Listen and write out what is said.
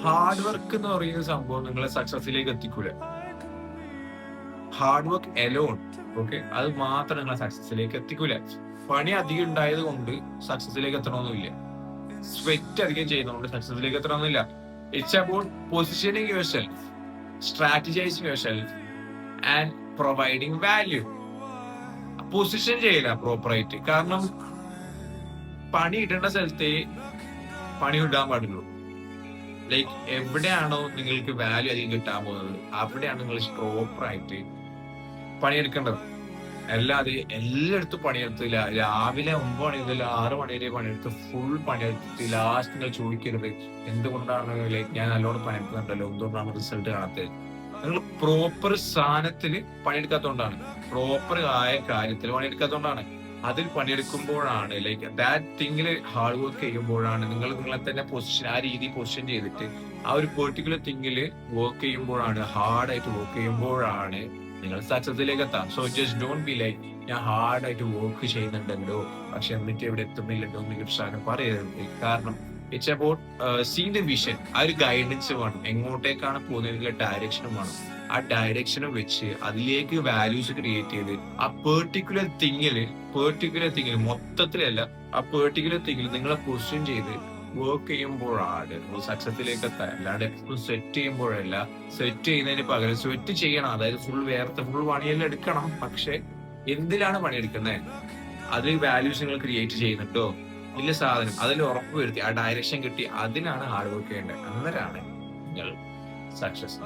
Hard work എന്ന് പറയുന്ന സംഭവം നിങ്ങളെ സക്സസിലേക്ക് എത്തിക്കൂല. ഹാർഡ് വർക്ക് എലോൺ, ഓക്കെ, അത് മാത്രം നിങ്ങളെ സക്സസിലേക്ക് എത്തിക്കൂല. പണി അധികം ഉണ്ടായത് കൊണ്ട് സക്സസിലേക്ക് എത്തണമെന്നില്ല. സ്വെറ്റ് അധികം ചെയ്യുന്നതുകൊണ്ട് സക്സസിലേക്ക് എത്തണമെന്നില്ല. It's about positioning yourself, strategising yourself and providing value. Position ചെയ്യില്ല പ്രോപ്പറായിട്ട്. കാരണം പണി ഇടേണ്ട സ്ഥലത്തെ പണി ഇടാൻ പാടുള്ളൂ. ലൈക്ക് എവിടെയാണോ നിങ്ങൾക്ക് വാല്യൂ അധികം കിട്ടാൻ പോകുന്നത് അവിടെയാണ് നിങ്ങൾ പ്രോപ്പറായിട്ട് പണിയെടുക്കേണ്ടത്. അല്ലാതെ എല്ലായിടത്തും പണിയെടുത്ത് രാവിലെ 9 മണി മുതൽ 6 മണി വരെ പണിയെടുത്ത് ഫുൾ പണിയെടുത്ത് ലാസ്റ്റ് നിങ്ങൾ ചോദിക്കരുത് എന്തുകൊണ്ടാണ് ലൈക്ക് ഞാൻ നല്ലോണം പണിയെടുക്കുന്നുണ്ടല്ലോ എന്തുകൊണ്ടാണ് റിസൾട്ട് കാണാത്തത്. നിങ്ങൾ പ്രോപ്പർ സ്ഥാനത്തിൽ പണിയെടുക്കാത്തതുകൊണ്ടാണ്, പ്രോപ്പർ ആയ കാര്യത്തിൽ പണിയെടുക്കാത്തതുകൊണ്ടാണ്. അതിൽ പണിയെടുക്കുമ്പോഴാണ് ലൈക്ക് ദാറ്റ് തിങ്ങിൽ ഹാർഡ് വർക്ക് ചെയ്യുമ്പോഴാണ് നിങ്ങൾ നിങ്ങളെ തന്നെ പൊസിഷൻ ആ രീതി പൊസിഷൻ ചെയ്തിട്ട് ആ ഒരു പെർട്ടിക്കുലർ തിങ്ങിൽ വർക്ക് ചെയ്യുമ്പോഴാണ്, ഹാർഡായിട്ട് വർക്ക് ചെയ്യുമ്പോഴാണ് നിങ്ങൾ സക്സസിലേക്ക് എത്താം. So just don't be like ഞാൻ ഹാർഡായിട്ട് വർക്ക് ചെയ്യുന്നുണ്ടല്ലോ പക്ഷെ എന്നിട്ട് എവിടെ എത്തുന്നില്ലല്ലോ എന്ന് സാധനം പറയരുത്. കാരണം it's about seeing the vision. ആ ഒരു ഗൈഡൻസ് വേണം, എങ്ങോട്ടേക്കാണ് പോകുന്നതിനുള്ള ഡയറക്ഷനും വേണം. ആ ഡയറക്ഷനും വെച്ച് അതിലേക്ക് വാല്യൂസ് ക്രിയേറ്റ് ചെയ്ത് ആ പെർട്ടിക്കുലർ തിങ്ങില് മൊത്തത്തിലല്ല, ആ പെർട്ടിക്കുലർ തിങ്ങിൽ നിങ്ങളെ പൊസിഷൻ ചെയ്ത് വർക്ക് ചെയ്യുമ്പോഴാണ് സക്സസിലേക്ക് എത്താൻ. അല്ലാണ്ട് എപ്പോഴും സെറ്റ് ചെയ്യുമ്പോഴല്ല. സെറ്റ് ചെയ്യുന്നതിന് പകരം സ്വെറ്റ് ചെയ്യണം, അതായത് ഫുൾ വേർത്ത് ഫുൾ പണിയെല്ലാം എടുക്കണം. പക്ഷെ എന്തിലാണ് പണിയെടുക്കുന്നത്, അതിൽ വാല്യൂസ് നിങ്ങൾ ക്രിയേറ്റ് ചെയ്യുന്നുണ്ടോ ഇല്ല സാധനം അതിൽ ഉറപ്പ് വരുത്തി ആ ഡയറക്ഷൻ കിട്ടി അതിനാണ് ഹാർഡ് വർക്ക് ചെയ്യേണ്ടത്. അന്നേരമാണ് നിങ്ങൾ സക്സസ്.